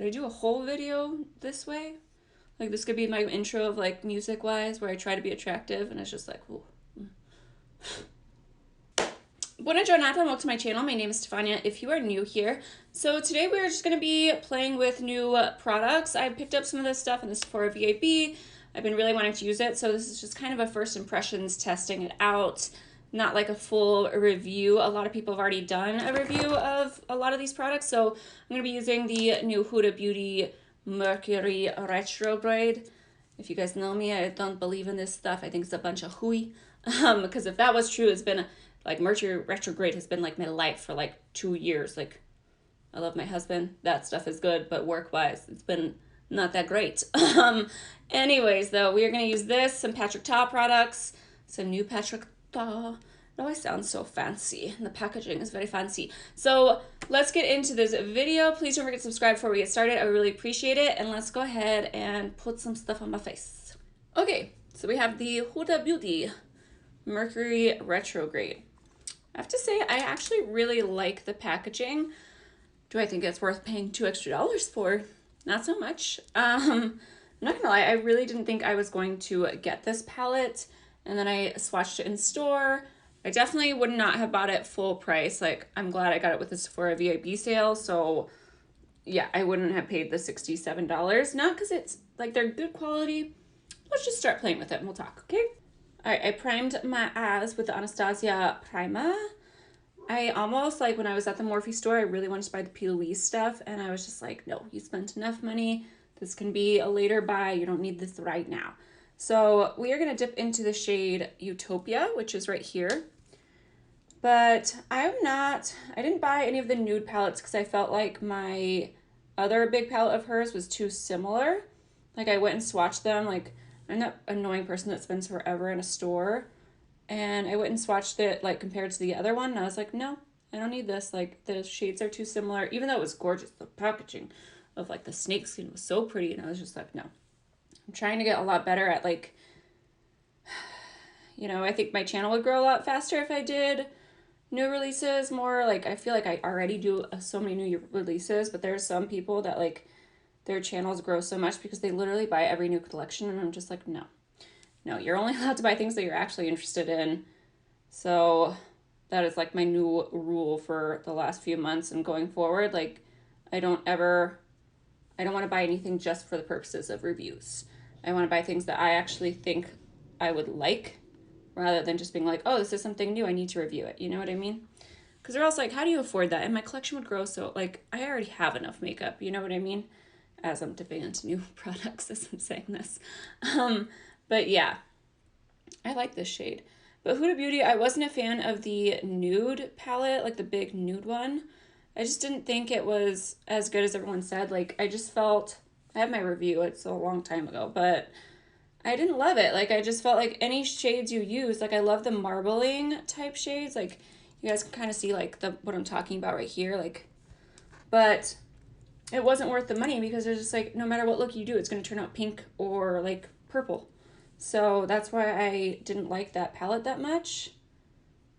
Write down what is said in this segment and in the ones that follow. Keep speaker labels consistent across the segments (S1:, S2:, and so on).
S1: Should I do a whole video this way? Like this could be my intro of like music wise where I try to be attractive and it's just like, ooh. Buona giornata, welcome to my channel. My name is Stefania if you are new here. So today we're just going to be playing with new products. I picked up some of this stuff in the Sephora VAB. I've been really wanting to use it, so this is just kind of a first impressions, testing it out. Not like a full review. A lot of people have already done a review of a lot of these products, so I'm going to be using the new Huda Beauty Mercury Retrograde. If you guys know me, I don't believe in this stuff. I think it's a bunch of hooey. Because if that was true, it's been like Mercury Retrograde has been like my life for like 2 years. Like, I love my husband. That stuff is good, but work-wise, it's been not that great. Anyways, though, we are going to use this, some Patrick Ta products, some new Patrick Ta. It always sounds so fancy, and the packaging is very fancy. So let's get into this video. Please don't forget to subscribe before we get started. I would really appreciate it. And let's go ahead and put some stuff on my face. Okay, so we have the Huda Beauty Mercury Retrograde. I have to say, I actually really like the packaging. Do I think it's worth paying $2 extra for? Not so much. I'm not gonna lie, I really didn't think I was going to get this palette, and then I swatched it in store. I definitely would not have bought it full price. Like, I'm glad I got it with the Sephora VIB sale, so yeah, I wouldn't have paid the $67. Not because it's, like, they're good quality. Let's just start playing with it and we'll talk, okay? All right, I primed my eyes with the Anastasia primer. I almost, like, when I was at the Morphe store, I really wanted to buy the P. Louise stuff, and I was just like, no, you spent enough money. This can be a later buy. You don't need this right now. So we are going to dip into the shade Utopia, which is right here. But I didn't buy any of the nude palettes because I felt like my other big palette of hers was too similar. Like, I went and swatched them, like, I'm that annoying person that spends forever in a store, and I went and swatched it like compared to the other one, and I was like, no, I don't need this. Like, the shades are too similar, even though it was gorgeous. The packaging of like the snakeskin was so pretty, and I was just like, no. I'm trying to get a lot better at, like, you know, I think my channel would grow a lot faster if I did new releases more. Like, I feel like I already do so many new releases, but there's some people that, like, their channels grow so much because they literally buy every new collection, and I'm just like, no, you're only allowed to buy things that you're actually interested in. So that is like my new rule for the last few months and going forward. Like, I don't want to buy anything just for the purposes of reviews. I want to buy things that I actually think I would like, rather than just being like, oh, this is something new, I need to review it. You know what I mean? Because they're also like, how do you afford that? And my collection would grow, so, like, I already have enough makeup. You know what I mean? As I'm dipping into new products as I'm saying this. But yeah, I like this shade. But Huda Beauty, I wasn't a fan of the nude palette, like the big nude one. I just didn't think it was as good as everyone said. Like, I just felt, I have my review, it's a long time ago, but I didn't love it. Like, I just felt like any shades you use, like, I love the marbling type shades. Like, you guys can kind of see, like, what I'm talking about right here. Like, but it wasn't worth the money because it's just like, no matter what look you do, it's going to turn out pink or like purple. So that's why I didn't like that palette that much.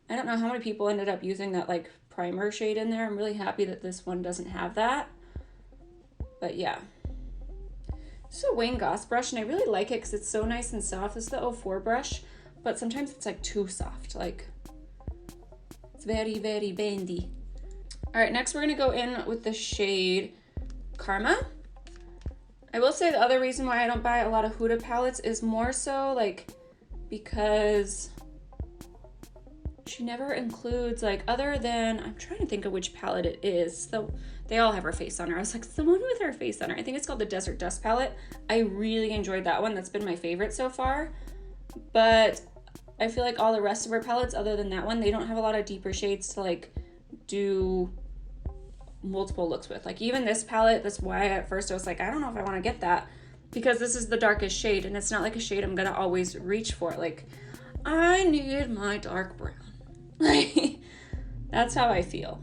S1: I don't know how many people ended up using that like primer shade in there. I'm really happy that this one doesn't have that. But yeah. This is a Wayne Goss brush, and I really like it because it's so nice and soft. This is the 04 brush, but sometimes it's like too soft. Like, it's very, very bendy. All right, next we're going to go in with the shade Karma. I will say the other reason why I don't buy a lot of Huda palettes is more so like because she never includes, like, other than, I'm trying to think of which palette it is. So they all have her face on her. I was like, the one with her face on her. I think it's called the Desert Dust palette. I really enjoyed that one. That's been my favorite so far. But I feel like all the rest of her palettes, other than that one, they don't have a lot of deeper shades to like do multiple looks with. Like, even this palette, that's why at first I was like, I don't know if I want to get that, because this is the darkest shade, and it's not like a shade I'm gonna always reach for. Like, I need my dark brown. Like, that's how I feel.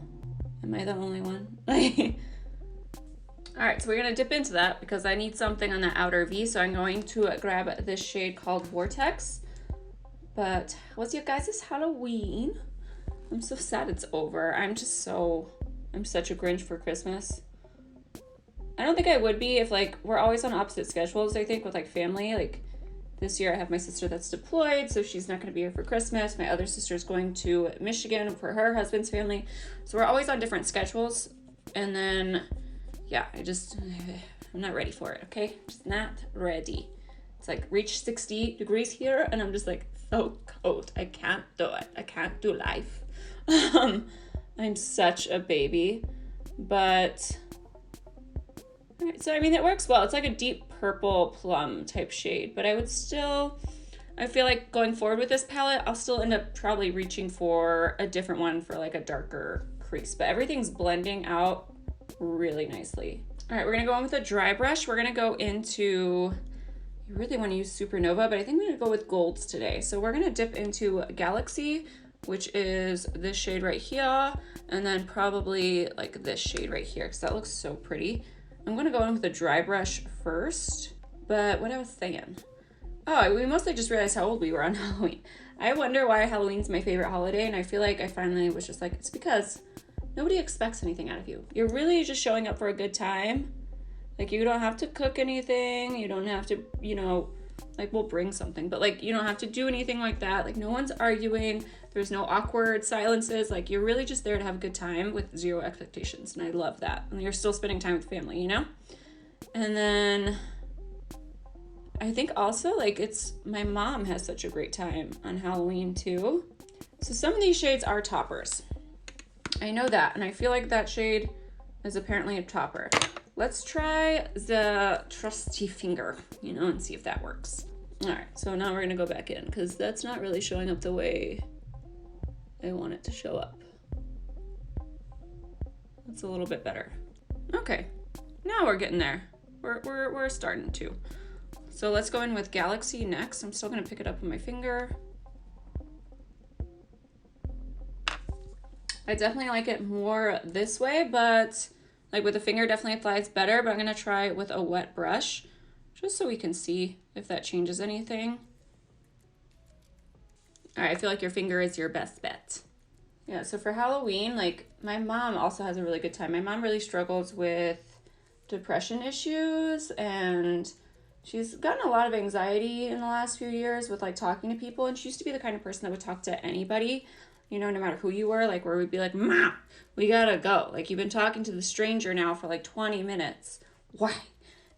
S1: Am I the only one? All right, so we're gonna dip into that because I need something on the outer V, so I'm going to grab this shade called Vortex. But what's your guys' Halloween? I'm so sad it's over. I'm such a Grinch for Christmas. I don't think I would be if like we're always on opposite schedules, I think, with like family. Like this year I have my sister that's deployed, so she's not going to be here for Christmas. My other sister's going to Michigan for her husband's family. So we're always on different schedules. And then, yeah, I'm not ready for it, okay? Just not ready. It's like reach 60 degrees here, and I'm just like, so cold. I can't do it. I can't do life. I'm such a baby. But, all right, so I mean, it works well. It's like a deep purple plum type shade, but I feel like going forward with this palette, I'll still end up probably reaching for a different one for like a darker crease, but everything's blending out really nicely. All right, we're gonna go in with a dry brush. We're gonna go into, you really wanna use Supernova, but I think I'm gonna go with golds today. So we're gonna dip into Galaxy, which is this shade right here, and then probably like this shade right here, because that looks so pretty. I'm gonna go in with a dry brush first, but what I was saying. Oh, we mostly just realized how old we were on Halloween. I wonder why Halloween's my favorite holiday, and I feel like I finally was just like, it's because nobody expects anything out of you. You're really just showing up for a good time. Like, you don't have to cook anything. You don't have to, like, we'll bring something, but like, you don't have to do anything like that. Like, no one's arguing. There's no awkward silences. Like, you're really just there to have a good time with zero expectations. And I love that. And you're still spending time with family, And then I think also, like, my mom has such a great time on Halloween too. So some of these shades are toppers. I know that. And I feel like that shade is apparently a topper. Let's try the trusty finger, and see if that works. All right, so now we're gonna go back in because that's not really showing up the way I want it to show up. That's a little bit better. Okay, now we're getting there. We're starting to. So let's go in with Galaxy next. I'm still gonna pick it up with my finger. I definitely like it more this way, but like with the finger definitely applies better, but I'm gonna try it with a wet brush just so we can see if that changes anything. All right, I feel like your finger is your best bet. Yeah, so for Halloween, like my mom also has a really good time. My mom really struggles with depression issues, and she's gotten a lot of anxiety in the last few years with like talking to people, and she used to be the kind of person that would talk to anybody, no matter who you were, like where we'd be like, "Ma, we gotta go. Like, you've been talking to the stranger now for like 20 minutes. Why?"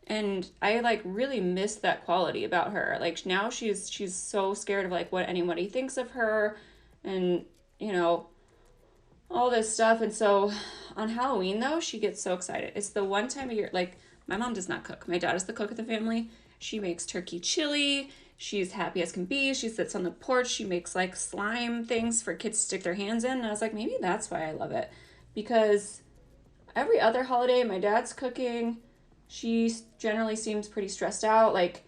S1: And I like really miss that quality about her. Like now she's so scared of like what anybody thinks of her and, all this stuff. And so on Halloween though, she gets so excited. It's the one time of year, like my mom does not cook. My dad is the cook of the family. She makes turkey chili. She's happy as can be. She sits on the porch. She makes like slime things for kids to stick their hands in. And I was like, maybe that's why I love it. Because every other holiday, my dad's cooking. She generally seems pretty stressed out. Like,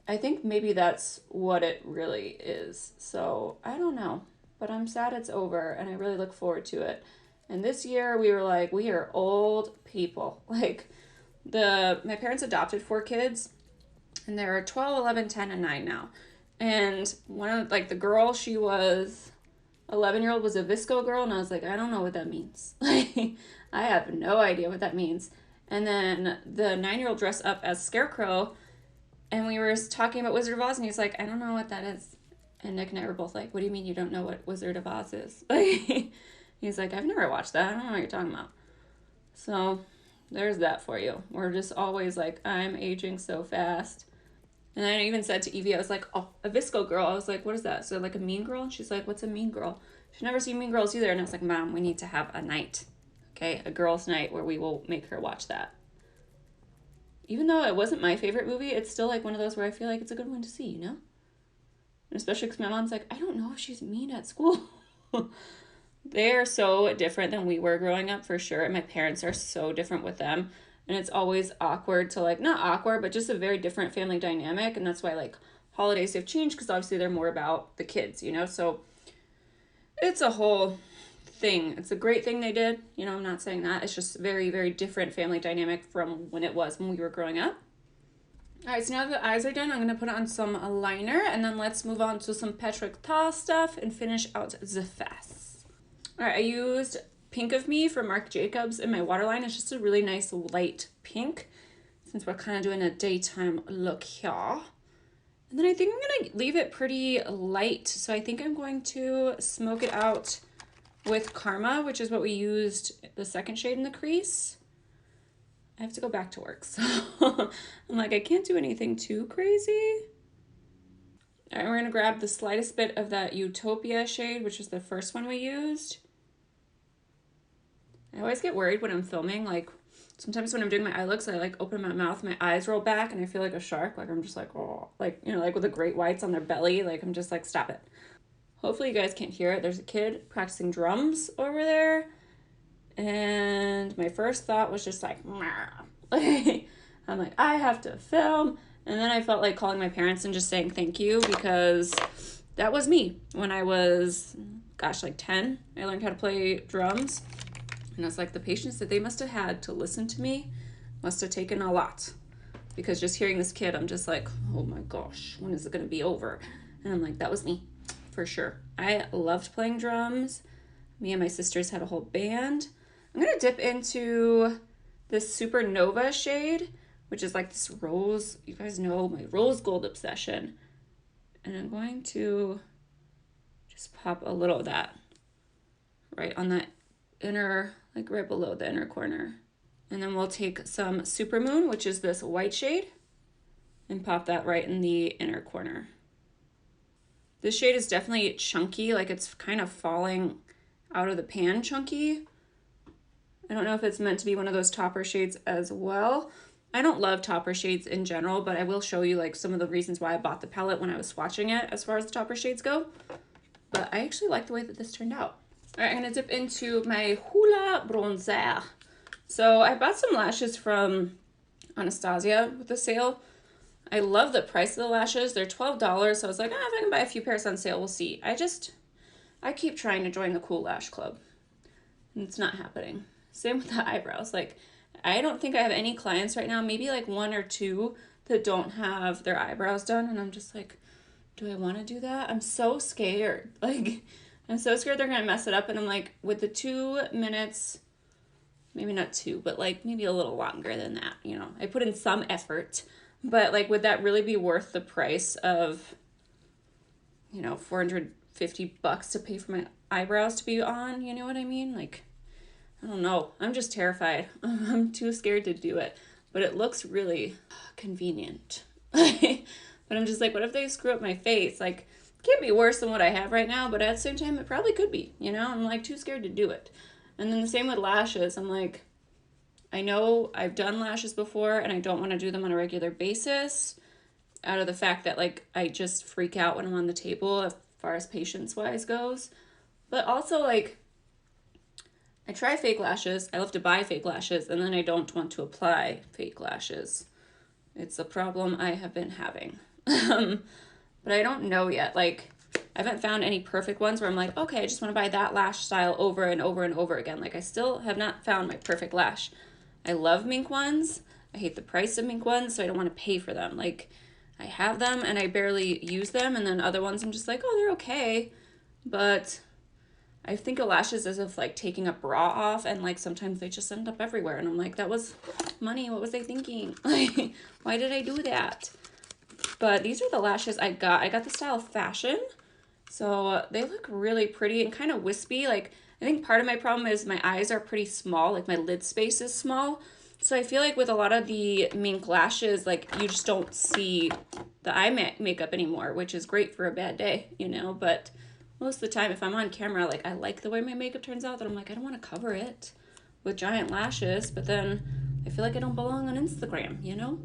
S1: I think maybe that's what it really is. So, I don't know. But I'm sad it's over, and I really look forward to it. And this year, we were like, we are old people. Like, my parents adopted 4 kids, and there are 12, 11, 10, and 9 now. And one of, like, the girl, she was 11-year-old, was a Visco girl, and I was like, I don't know what that means. Like, I have no idea what that means. And then the 9-year-old dressed up as Scarecrow, and we were talking about Wizard of Oz, and he's like, I don't know what that is. And Nick and I were both like, what do you mean you don't know what Wizard of Oz is? Like, he's like, I've never watched that. I don't know what you're talking about. So there's that for you. We're just always like, I'm aging so fast. And I even said to Evie, I was like, oh, a Visco girl. I was like, what is that? So like a mean girl? And she's like, what's a mean girl? She's never seen Mean Girls either. And I was like, Mom, we need to have a night. Okay, a girls' night where we will make her watch that. Even though it wasn't my favorite movie, it's still like one of those where I feel like it's a good one to see, And especially because my mom's like, I don't know if she's mean at school. They are so different than we were growing up, for sure. And my parents are so different with them. And it's always awkward to like, not awkward, but just a very different family dynamic. And that's why like holidays have changed because obviously they're more about the kids, So it's a whole thing. It's a great thing they did. I'm not saying that. It's just very, very different family dynamic from when it was when we were growing up. All right, so now the eyes are done, I'm going to put on some liner, and then let's move on to some Patrick Ta stuff and finish out the face. All right, I used Pink of Me from Marc Jacobs in my waterline. It's just a really nice light pink, since we're kind of doing a daytime look here. And then I think I'm going to leave it pretty light. So I think I'm going to smoke it out with Karma, which is what we used, the second shade in the crease. I have to go back to work, so I'm like, I can't do anything too crazy. All right, we're going to grab the slightest bit of that Utopia shade, which is the first one we used. I always get worried when I'm filming, like sometimes when I'm doing my eye looks, I like open my mouth, my eyes roll back, and I feel like a shark. Like I'm just like, oh, like, you know, like with the great whites on their belly. Like I'm just like, stop it. Hopefully you guys can't hear it. There's a kid practicing drums over there. And my first thought was just like, I'm like, I have to film. And then I felt like calling my parents and just saying thank you, because that was me when I was, gosh, like 10. I learned how to play drums. And I was like, the patience that they must have had to listen to me must have taken a lot. Because just hearing this kid, I'm just like, oh my gosh, when is it going to be over? And I'm like, that was me, for sure. I loved playing drums. Me and my sisters had a whole band. I'm going to dip into this Supernova shade, which is like this rose. You guys know my rose gold obsession. And I'm going to just pop a little of that right on that inner, like right below the inner corner. And then we'll take some Supermoon, which is this white shade, and pop that right in the inner corner. This shade is definitely chunky, like it's kind of falling out of the pan chunky. I don't know if it's meant to be one of those topper shades as well. I don't love topper shades in general, but I will show you like some of the reasons why I bought the palette when I was swatching it as far as the topper shades go. But I actually like the way that this turned out. All right, I'm gonna dip into my Hula Bronzer. So I bought some lashes from Anastasia with the sale. I love the price of the lashes. They're $12, so I was like, if I can buy a few pairs on sale, we'll see. I keep trying to join the cool lash club, and it's not happening. Same with the eyebrows. Like, I don't think I have any clients right now, maybe like one or two that don't have their eyebrows done, and I'm just like, do I want to do that? I'm so scared. Like, I'm so scared they're going to mess it up. And I'm like, with the 2 minutes, maybe not 2, but like maybe a little longer than that, you know, I put in some effort, but like, would that really be worth the price of, you know, $450 to pay for my eyebrows to be on? You know what I mean? Like, I don't know. I'm just terrified. I'm too scared to do it, but it looks really convenient. But I'm just like, what if they screw up my face? Like, it can't be worse than what I have right now, but at the same time, it probably could be, you know? I'm like too scared to do it. And then the same with lashes. I'm like, I know I've done lashes before and I don't want to do them on a regular basis out of the fact that like I just freak out when I'm on the table as far as patience wise goes. But also like, I try fake lashes. I love to buy fake lashes, and then I don't want to apply fake lashes. It's a problem I have been having. But I don't know yet. Like, I haven't found any perfect ones where I'm like, okay, I just want to buy that lash style over and over and over again. Like, I still have not found my perfect lash. I love mink ones. I hate the price of mink ones, so I don't want to pay for them. Like, I have them and I barely use them, and then other ones I'm just like, oh, they're okay. But I think of lashes as if like taking a bra off, and like sometimes they just end up everywhere, and I'm like, that was money. What was they thinking? Like, why did I do that? But these are the lashes I got. I got the style Fashion. So they look really pretty and kind of wispy. Like, I think part of my problem is my eyes are pretty small. Like, my lid space is small. So I feel like with a lot of the mink lashes, like, you just don't see the eye makeup anymore, which is great for a bad day, you know? But most of the time, if I'm on camera, like, I like the way my makeup turns out, that I'm like, I don't want to cover it with giant lashes. But then I feel like I don't belong on Instagram, you know?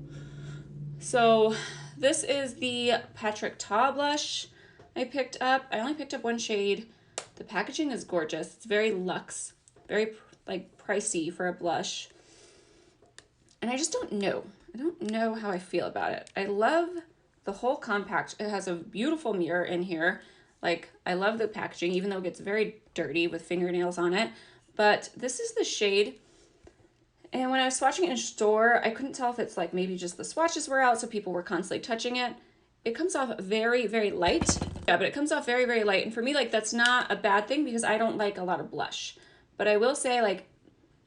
S1: So this is the Patrick Ta blush I picked up. I only picked up one shade. The packaging is gorgeous. It's very luxe, very like pricey for a blush. And I just don't know. I don't know how I feel about it. I love the whole compact. It has a beautiful mirror in here. Like, I love the packaging, even though it gets very dirty with fingernails on it. But this is the shade. And when I was swatching it in store, I couldn't tell if it's like maybe just the swatches were out, so people were constantly touching it. It comes off very, very light. Yeah, but it comes off very, very light. And for me, like, that's not a bad thing because I don't like a lot of blush. But I will say, like,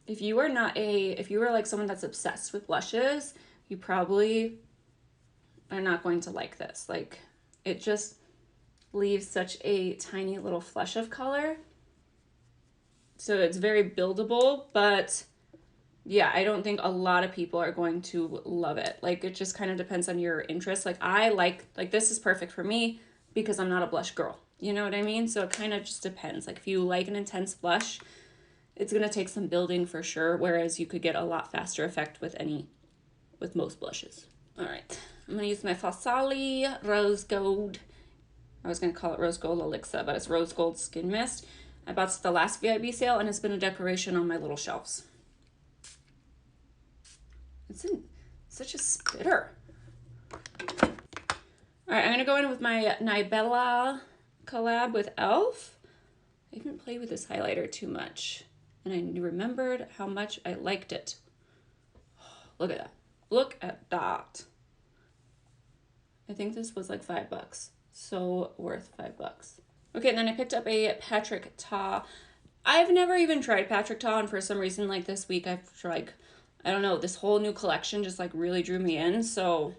S1: if you were like someone that's obsessed with blushes, you probably are not going to like this. Like, it just leaves such a tiny little flush of color. So it's very buildable, but yeah, I don't think a lot of people are going to love it. Like, it just kind of depends on your interest. Like, I like this is perfect for me because I'm not a blush girl. You know what I mean? So it kind of just depends. Like, if you like an intense blush, it's going to take some building for sure, whereas you could get a lot faster effect with most blushes. All right, I'm going to use my Farsali Rose Gold. I was going to call it Rose Gold Elixir, but it's Rose Gold Skin Mist. I bought it at the last VIB sale, and it's been a decoration on my little shelves. It's in such a spitter. All right, I'm going to go in with my Nibella collab with e.l.f. I haven't played with this highlighter too much, and I remembered how much I liked it. Look at that. Look at that. I think this was like $5. So worth $5. Okay, and then I picked up a Patrick Ta. I've never even tried Patrick Ta, and for some reason, like this week, I've tried, I don't know, this whole new collection just like really drew me in, so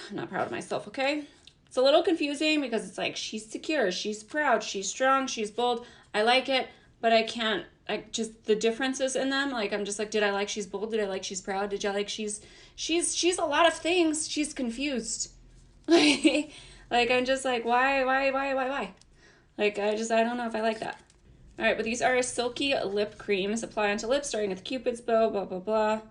S1: I'm not proud of myself, okay? It's a little confusing because it's like, she's secure, she's proud, she's strong, she's bold. I like it, but the differences in them, like, I'm just like, did I like she's bold? Did I like she's proud? Did I like she's a lot of things. She's confused. Like, I'm just like, why? Like, I don't know if I like that. All right, but these are silky lip creams. Apply onto lips, starting with the Cupid's bow, blah, blah, blah.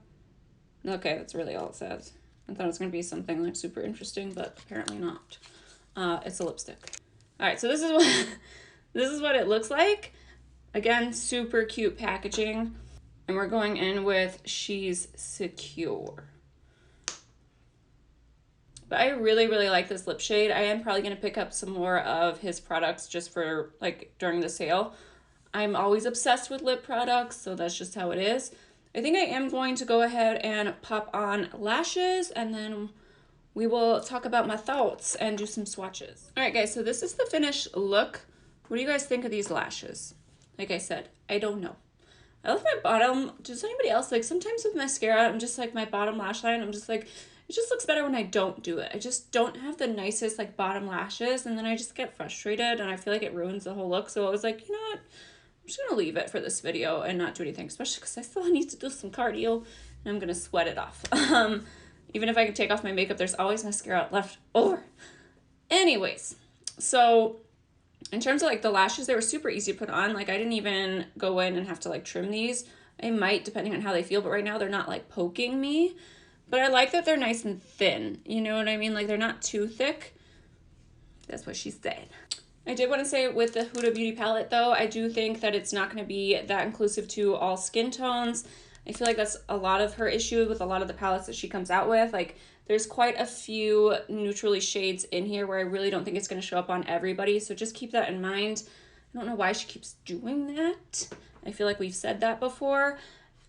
S1: Okay, that's really all it says. I thought it was going to be something, like, super interesting, but apparently not. It's a lipstick. All right, so this is what it looks like. Again, super cute packaging. And we're going in with She's Secure. But I really, really like this lip shade. I am probably going to pick up some more of his products just for, like, during the sale. I'm always obsessed with lip products, so that's just how it is. I think I am going to go ahead and pop on lashes, and then we will talk about my thoughts and do some swatches. All right, guys, so this is the finished look. What do you guys think of these lashes? Like I said, I don't know. I love my bottom. Does anybody else, like, sometimes with mascara, I'm just like, my bottom lash line, I'm just like, it just looks better when I don't do it. I just don't have the nicest, like, bottom lashes, and then I just get frustrated, and I feel like it ruins the whole look. So I was like, you know what? I'm just going to leave it for this video and not do anything, especially because I still need to do some cardio, and I'm going to sweat it off. Even if I can take off my makeup, there's always mascara left over. Anyways, so in terms of, like, the lashes, they were super easy to put on. Like, I didn't even go in and have to, like, trim these. I might, depending on how they feel, but right now they're not, like, poking me. But I like that they're nice and thin. You know what I mean? Like, they're not too thick. That's what she said. I did want to say with the Huda Beauty palette, though, I do think that it's not going to be that inclusive to all skin tones. I feel like that's a lot of her issue with a lot of the palettes that she comes out with. Like, there's quite a few neutrally shades in here where I really don't think it's going to show up on everybody. So just keep that in mind. I don't know why she keeps doing that. I feel like we've said that before.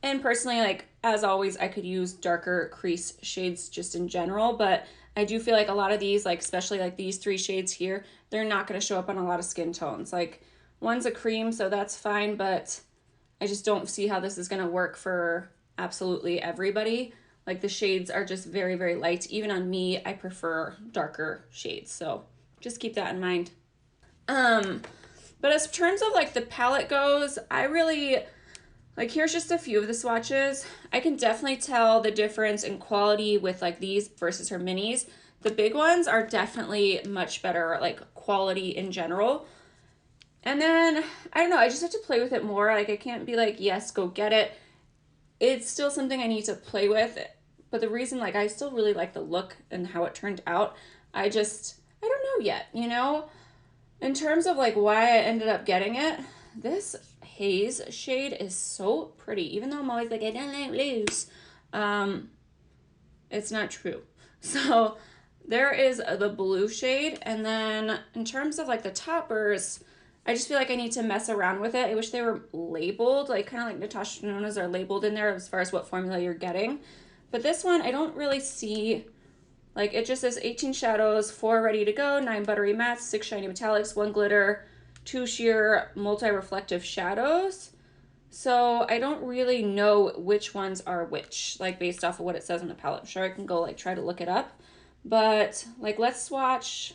S1: And personally, like, as always, I could use darker crease shades just in general, but I do feel like a lot of these, like, especially like these 3 shades here, they're not going to show up on a lot of skin tones. Like, one's a cream, so that's fine, but I just don't see how this is going to work for absolutely everybody. Like, the shades are just very, very light. Even on me, I prefer darker shades, so just keep that in mind. But as terms of, like, the palette goes, I really... Like, here's just a few of the swatches. I can definitely tell the difference in quality with, like, these versus her minis. The big ones are definitely much better, like, quality in general. And then, I don't know, I just have to play with it more. Like, I can't be like, yes, go get it. It's still something I need to play with. But the reason, like, I still really like the look and how it turned out. I don't know yet, you know? In terms of, like, why I ended up getting it, this haze shade is so pretty. Even though I'm always like, I don't like blues. It's not true. So there is the blue shade. And then in terms of, like, the toppers, I just feel like I need to mess around with it. I wish they were labeled, like, kind of like Natasha Denona's are labeled in there as far as what formula you're getting. But this one, I don't really see, like, it just says 18 shadows, 4 ready to go, 9 buttery mattes, 6 shiny metallics, 1 glitter, two sheer multi-reflective shadows. So I don't really know which ones are which, like based off of what it says on the palette. I'm sure I can go like try to look it up. But like let's swatch.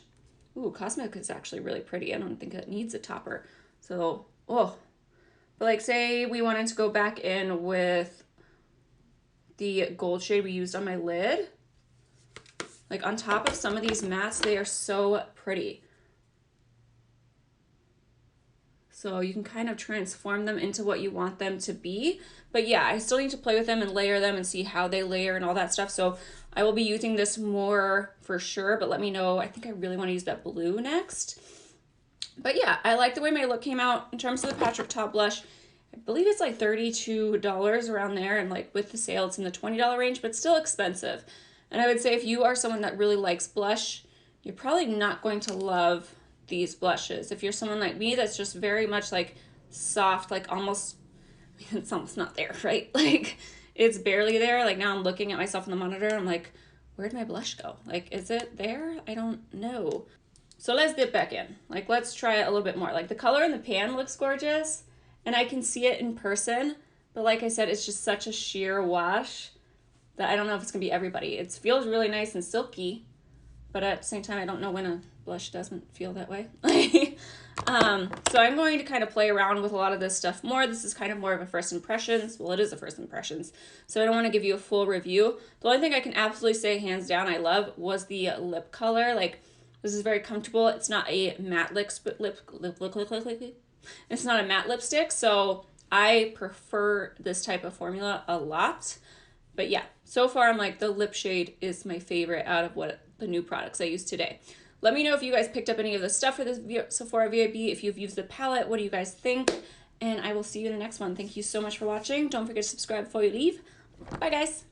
S1: Ooh, Cosmic is actually really pretty. I don't think it needs a topper. So, oh. But like say we wanted to go back in with the gold shade we used on my lid. Like on top of some of these mattes, they are so pretty. So you can kind of transform them into what you want them to be. But yeah, I still need to play with them and layer them and see how they layer and all that stuff. So I will be using this more for sure, but let me know. I think I really want to use that blue next. But yeah, I like the way my look came out in terms of the Patrick Top blush. I believe it's like $32 around there, and like with the sale, it's in the $20 range, but still expensive. And I would say if you are someone that really likes blush, you're probably not going to love these blushes. If you're someone like me that's just very much like soft, like almost, I mean, it's almost not there, right? Like it's barely there. Like now I'm looking at myself in the monitor, I'm like, where'd my blush go? Like, is it there? I don't know. So let's dip back in. Like, let's try it a little bit more. Like the color in the pan looks gorgeous and I can see it in person, but like I said, it's just such a sheer wash that I don't know if it's gonna be everybody. It feels really nice and silky, but at the same time, I don't know when a blush doesn't feel that way. So I'm going to kind of play around with a lot of this stuff more. This is kind of more of a first impressions. Well, it is a first impressions. So I don't want to give you a full review. The only thing I can absolutely say hands down I love was the lip color. Like this is very comfortable. It's not a matte it's not a matte lipstick. So I prefer this type of formula a lot. But yeah, so far I'm like the lip shade is my favorite out of what the new products I used today. Let me know if you guys picked up any of the stuff for this Sephora VIB. If you've used the palette, what do you guys think? And I will see you in the next one. Thank you so much for watching. Don't forget to subscribe before you leave. Bye guys.